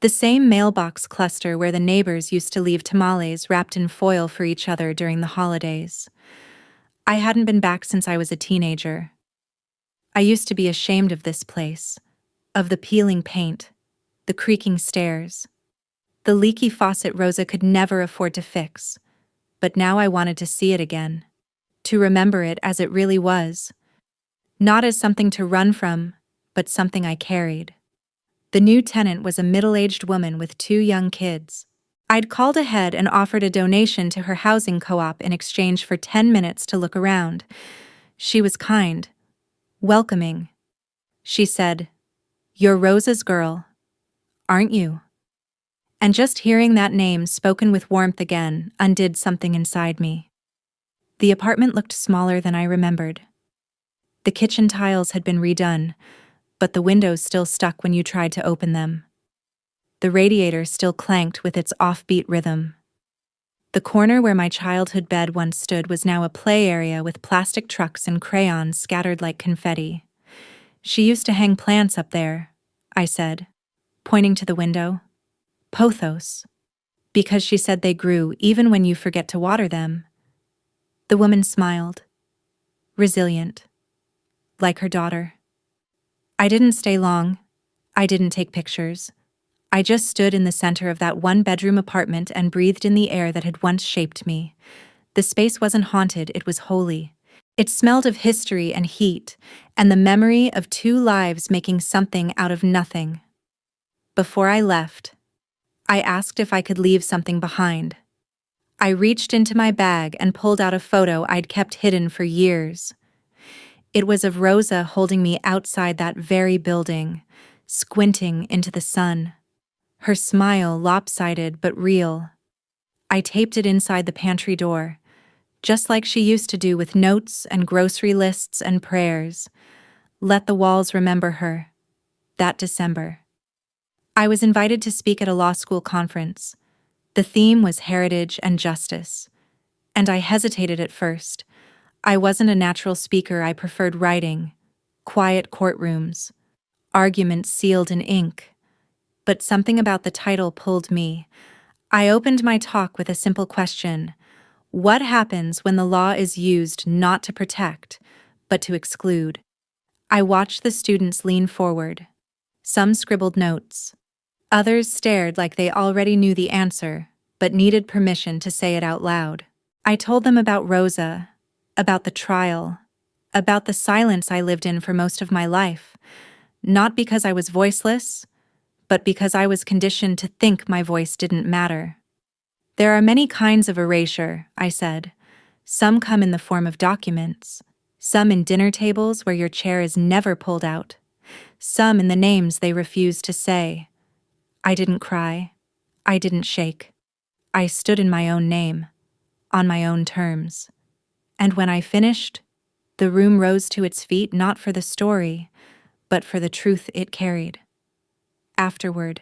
The same mailbox cluster where the neighbors used to leave tamales wrapped in foil for each other during the holidays. I hadn't been back since I was a teenager. I used to be ashamed of this place, of the peeling paint, the creaking stairs, the leaky faucet Rosa could never afford to fix. But now I wanted to see it again, to remember it as it really was. Not as something to run from, but something I carried. The new tenant was a middle-aged woman with 2 young kids. I'd called ahead and offered a donation to her housing co-op in exchange for 10 minutes to look around. She was kind, welcoming. She said, "You're Rosa's girl, aren't you?" And just hearing that name spoken with warmth again undid something inside me. The apartment looked smaller than I remembered. The kitchen tiles had been redone, but the windows still stuck when you tried to open them. The radiator still clanked with its offbeat rhythm. The corner where my childhood bed once stood was now a play area with plastic trucks and crayons scattered like confetti. "She used to hang plants up there," I said, pointing to the window. "Pothos. Because she said they grew even when you forget to water them." The woman smiled. Resilient. Like her daughter. I didn't stay long. I didn't take pictures. I just stood in the center of that one-bedroom apartment and breathed in the air that had once shaped me. The space wasn't haunted, it was holy. It smelled of history and heat, and the memory of 2 lives making something out of nothing. Before I left, I asked if I could leave something behind. I reached into my bag and pulled out a photo I'd kept hidden for years. It was of Rosa holding me outside that very building, squinting into the sun. Her smile lopsided but real. I taped it inside the pantry door, just like she used to do with notes and grocery lists and prayers. Let the walls remember her. That December. I was invited to speak at a law school conference. The theme was heritage and justice. And I hesitated at first. I wasn't a natural speaker, I preferred writing, quiet courtrooms, arguments sealed in ink. But something about the title pulled me. I opened my talk with a simple question. What happens when the law is used not to protect, but to exclude? I watched the students lean forward. Some scribbled notes. Others stared like they already knew the answer, but needed permission to say it out loud. I told them about Rosa, about the trial, about the silence I lived in for most of my life, not because I was voiceless, but because I was conditioned to think my voice didn't matter. There are many kinds of erasure, I said. Some come in the form of documents, some in dinner tables where your chair is never pulled out, some in the names they refuse to say. I didn't cry. I didn't shake. I stood in my own name, on my own terms. And when I finished, the room rose to its feet not for the story, but for the truth it carried. Afterward,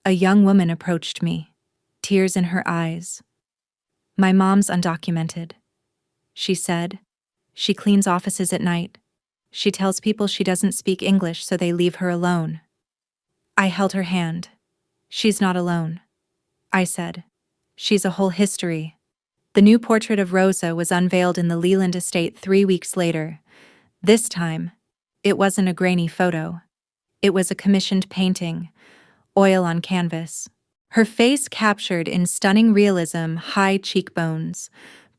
a young woman approached me, tears in her eyes. My mom's undocumented, she said. She cleans offices at night. She tells people she doesn't speak English, so they leave her alone. I held her hand. She's not alone, I said. She's a whole history. The new portrait of Rosa was unveiled in the Leland estate 3 weeks later. This time, it wasn't a grainy photo. It was a commissioned painting, oil on canvas. Her face captured in stunning realism, high cheekbones,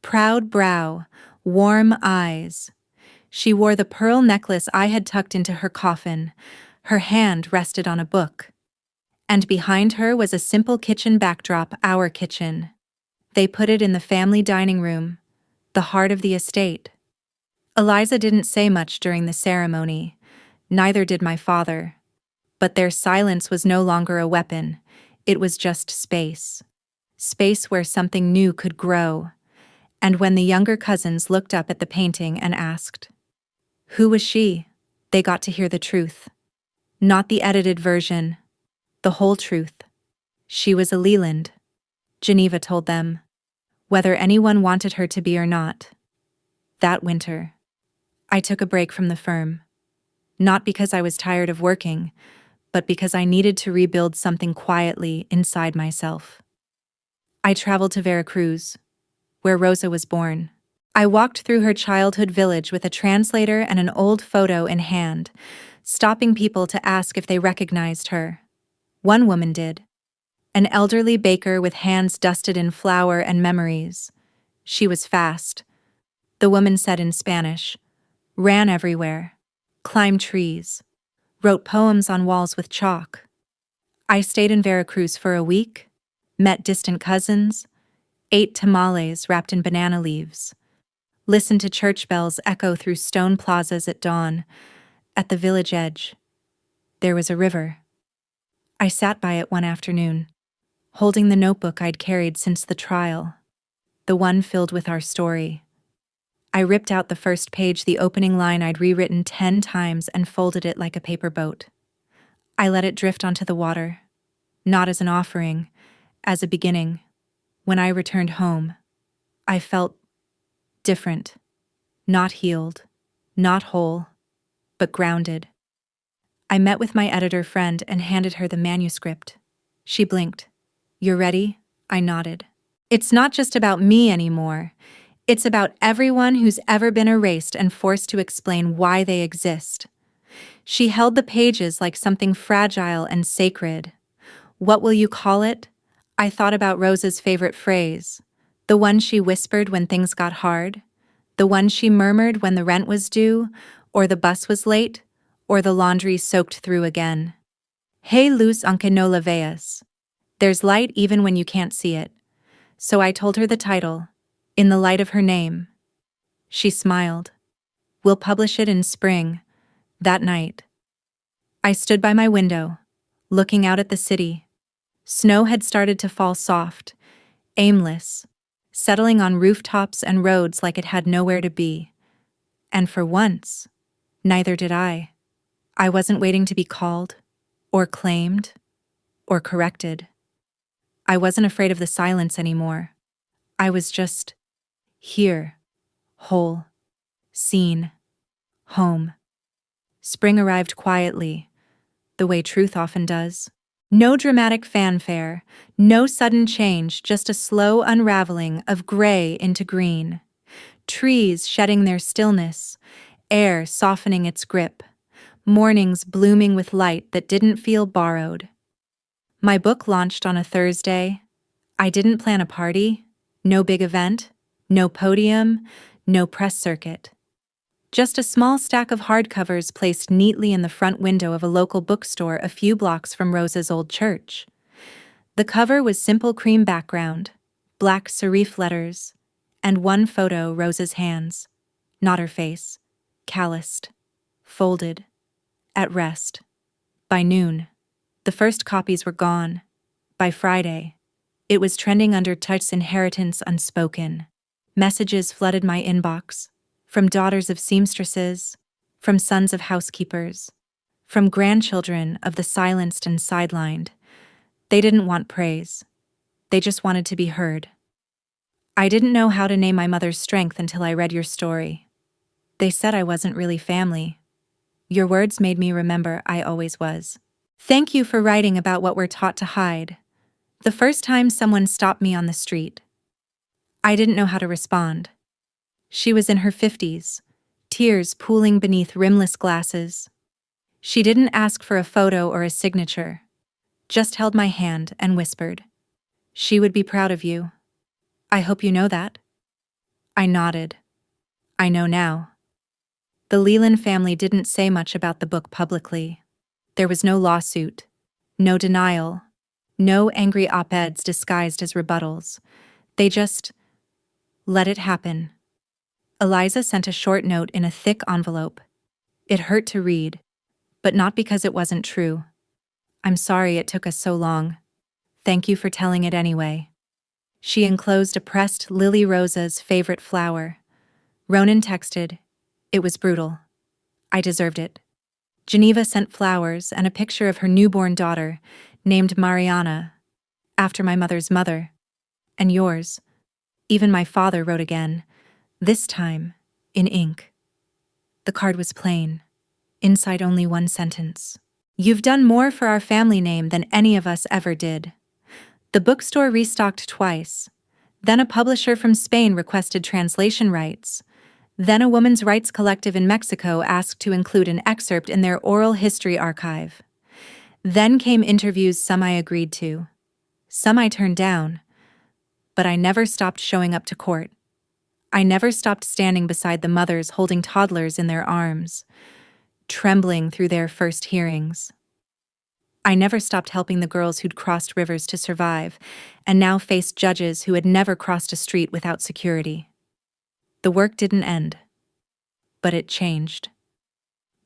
proud brow, warm eyes. She wore the pearl necklace I had tucked into her coffin. Her hand rested on a book. And behind her was a simple kitchen backdrop, our kitchen. They put it in the family dining room, the heart of the estate. Eliza didn't say much during the ceremony, neither did my father. But their silence was no longer a weapon, it was just space. Space where something new could grow. And when the younger cousins looked up at the painting and asked, "Who was she?" they got to hear the truth. Not the edited version, the whole truth. She was a Leland, Geneva told them, whether anyone wanted her to be or not. That winter, I took a break from the firm. Not because I was tired of working, but because I needed to rebuild something quietly inside myself. I traveled to Veracruz, where Rosa was born. I walked through her childhood village with a translator and an old photo in hand, stopping people to ask if they recognized her. One woman did. An elderly baker with hands dusted in flour and memories. She was fast. The woman said in Spanish, ran everywhere, climbed trees, wrote poems on walls with chalk. I stayed in Veracruz for a week, met distant cousins, ate tamales wrapped in banana leaves, listened to church bells echo through stone plazas at dawn. At the village edge, there was a river. I sat by it one afternoon, holding the notebook I'd carried since the trial, the one filled with our story. I ripped out the first page, the opening line I'd rewritten 10 times, and folded it like a paper boat. I let it drift onto the water, not as an offering, as a beginning. When I returned home, I felt different, not healed, not whole, but grounded. I met with my editor friend and handed her the manuscript. She blinked. "You're ready?" I nodded. "It's not just about me anymore. It's about everyone who's ever been erased and forced to explain why they exist." She held the pages like something fragile and sacred. "What will you call it?" I thought about Rosa's favorite phrase, the one she whispered when things got hard, the one she murmured when the rent was due, or the bus was late, or the laundry soaked through again. "Hay luz aunque no la veas." There's light even when you can't see it. So I told her the title, In the Light of Her Name. She smiled. "We'll publish it in spring." That night, I stood by my window, looking out at the city. Snow had started to fall soft, aimless, settling on rooftops and roads like it had nowhere to be. And for once, neither did I. I wasn't waiting to be called, or claimed, or corrected. I wasn't afraid of the silence anymore. I was just here, whole, seen, home. Spring arrived quietly, the way truth often does. No dramatic fanfare, no sudden change, just a slow unraveling of gray into green. Trees shedding their stillness, air softening its grip, mornings blooming with light that didn't feel borrowed. My book launched on a Thursday, I didn't plan a party, no big event, no podium, no press circuit. Just a small stack of hardcovers placed neatly in the front window of a local bookstore a few blocks from Rosa's old church. The cover was simple cream background, black serif letters, and one photo, Rosa's hands, not her face, calloused, folded, at rest. By noon, the first copies were gone. By Friday, it was trending under Tut's Inheritance Unspoken. Messages flooded my inbox, from daughters of seamstresses, from sons of housekeepers, from grandchildren of the silenced and sidelined. They didn't want praise. They just wanted to be heard. I didn't know how to name my mother's strength until I read your story. They said I wasn't really family. Your words made me remember I always was. Thank you for writing about what we're taught to hide. The first time someone stopped me on the street, I didn't know how to respond. She was in her 50s, tears pooling beneath rimless glasses. She didn't ask for a photo or a signature, just held my hand and whispered, "She would be proud of you. I hope you know that." I nodded. I know now. The Leland family didn't say much about the book publicly. There was no lawsuit, no denial, no angry op-eds disguised as rebuttals. They just let it happen. Eliza sent a short note in a thick envelope. It hurt to read, but not because it wasn't true. "I'm sorry it took us so long. Thank you for telling it anyway." She enclosed a pressed Lily Rosa's favorite flower. Ronan texted, "It was brutal. I deserved it." Geneva sent flowers and a picture of her newborn daughter, named Mariana, after my mother's mother. And yours. Even my father wrote again, this time in ink. The card was plain. Inside only one sentence. "You've done more for our family name than any of us ever did." The bookstore restocked twice. Then a publisher from Spain requested translation rights. Then a women's rights collective in Mexico asked to include an excerpt in their oral history archive. Then came interviews some I agreed to. Some I turned down. But I never stopped showing up to court. I never stopped standing beside the mothers holding toddlers in their arms, trembling through their first hearings. I never stopped helping the girls who'd crossed rivers to survive and now faced judges who had never crossed a street without security. The work didn't end, but it changed.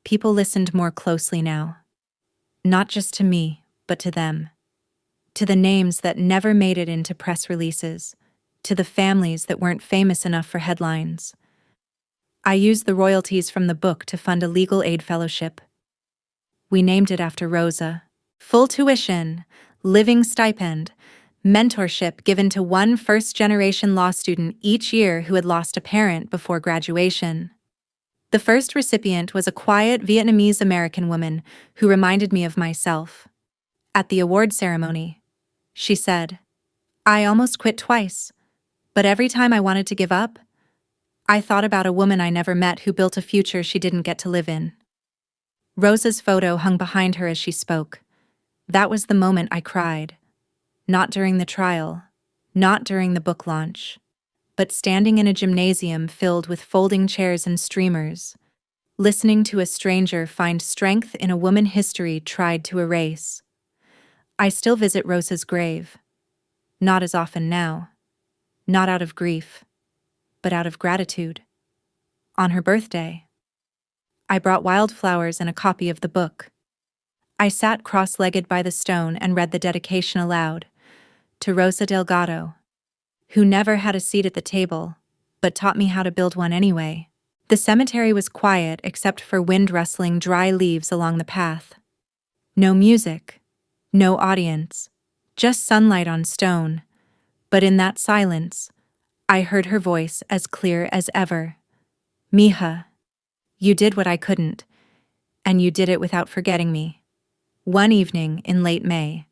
People listened more closely now. Not just to me, but to them. To the names that never made it into press releases. To the families that weren't famous enough for headlines. I used the royalties from the book to fund a legal aid fellowship. We named it after Rosa. Full tuition, living stipend, mentorship given to one first-generation law student each year who had lost a parent before graduation. The first recipient was a quiet Vietnamese-American woman who reminded me of myself. At the award ceremony, she said, "I almost quit twice, but every time I wanted to give up, I thought about a woman I never met who built a future she didn't get to live in." Rosa's photo hung behind her as she spoke. That was the moment I cried. Not during the trial, not during the book launch, but standing in a gymnasium filled with folding chairs and streamers, listening to a stranger find strength in a woman history tried to erase. I still visit Rosa's grave. Not as often now. Not out of grief, but out of gratitude. On her birthday, I brought wildflowers and a copy of the book. I sat cross-legged by the stone and read the dedication aloud, to Rosa Delgado, who never had a seat at the table, but taught me how to build one anyway. The cemetery was quiet except for wind rustling dry leaves along the path. No music, no audience, just sunlight on stone. But in that silence, I heard her voice as clear as ever. "Mija, you did what I couldn't, and you did it without forgetting me." One evening in late May,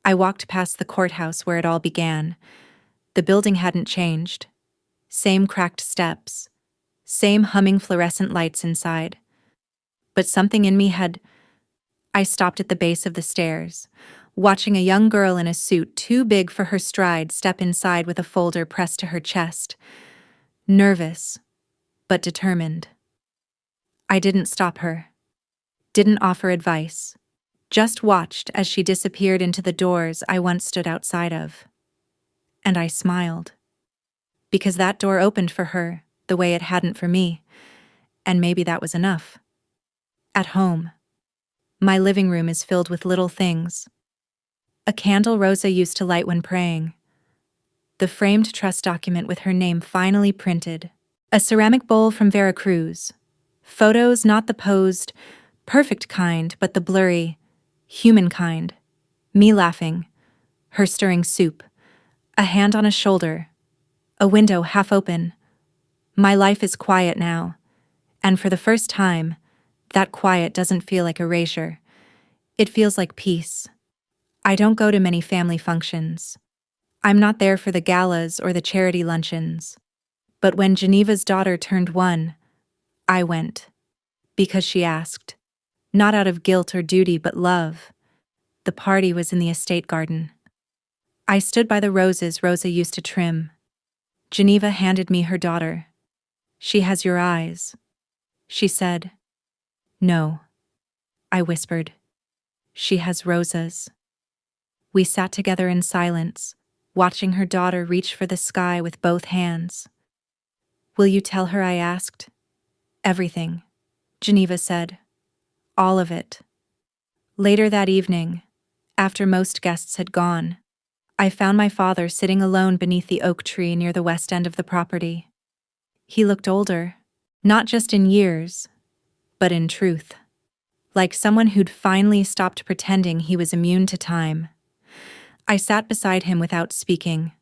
I walked past the courthouse where it all began. The building hadn't changed. Same cracked steps, same humming fluorescent lights inside. But something in me had... I stopped at the base of the stairs, watching a young girl in a suit too big for her stride step inside with a folder pressed to her chest. Nervous, but determined. I didn't stop her. Didn't offer advice. Just watched as she disappeared into the doors I once stood outside of. And I smiled. Because that door opened for her the way it hadn't for me, and maybe that was enough. At home, my living room is filled with little things. A candle Rosa used to light when praying. The framed trust document with her name finally printed. A ceramic bowl from Veracruz. Photos, not the posed, perfect kind, but the blurry, human kind. Me laughing. Her stirring soup. A hand on a shoulder. A window half open. My life is quiet now. And for the first time, that quiet doesn't feel like erasure. It feels like peace. I don't go to many family functions. I'm not there for the galas or the charity luncheons. But when Geneva's daughter turned 1, I went. Because she asked. Not out of guilt or duty, but love. The party was in the estate garden. I stood by the roses Rosa used to trim. Geneva handed me her daughter. She has your eyes. She said. No. I whispered. She has Rosa's. We sat together in silence, watching her daughter reach for the sky with both hands. Will you tell her? I asked. Everything, Geneva said. All of it. Later that evening, after most guests had gone, I found my father sitting alone beneath the oak tree near the west end of the property. He looked older, not just in years, but in truth. Like someone who'd finally stopped pretending he was immune to time. I sat beside him without speaking.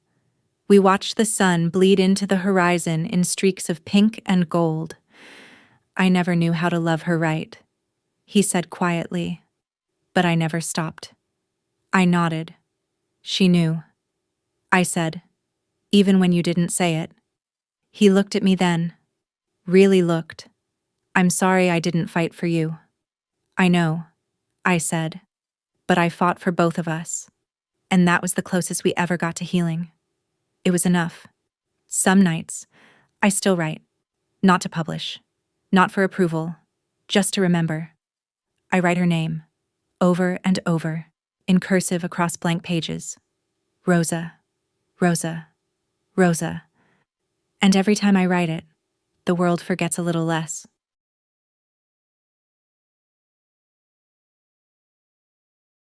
We watched the sun bleed into the horizon in streaks of pink and gold. I never knew how to love her right, he said quietly, but I never stopped. I nodded. She knew. I said, even when you didn't say it. He looked at me then. Really looked. I'm sorry I didn't fight for you. I know, I said, but I fought for both of us. And that was the closest we ever got to healing. It was enough. Some nights, I still write. Not to publish. Not for approval. Just to remember. I write her name. Over and over. In cursive across blank pages. Rosa. Rosa. Rosa. And every time I write it, the world forgets a little less.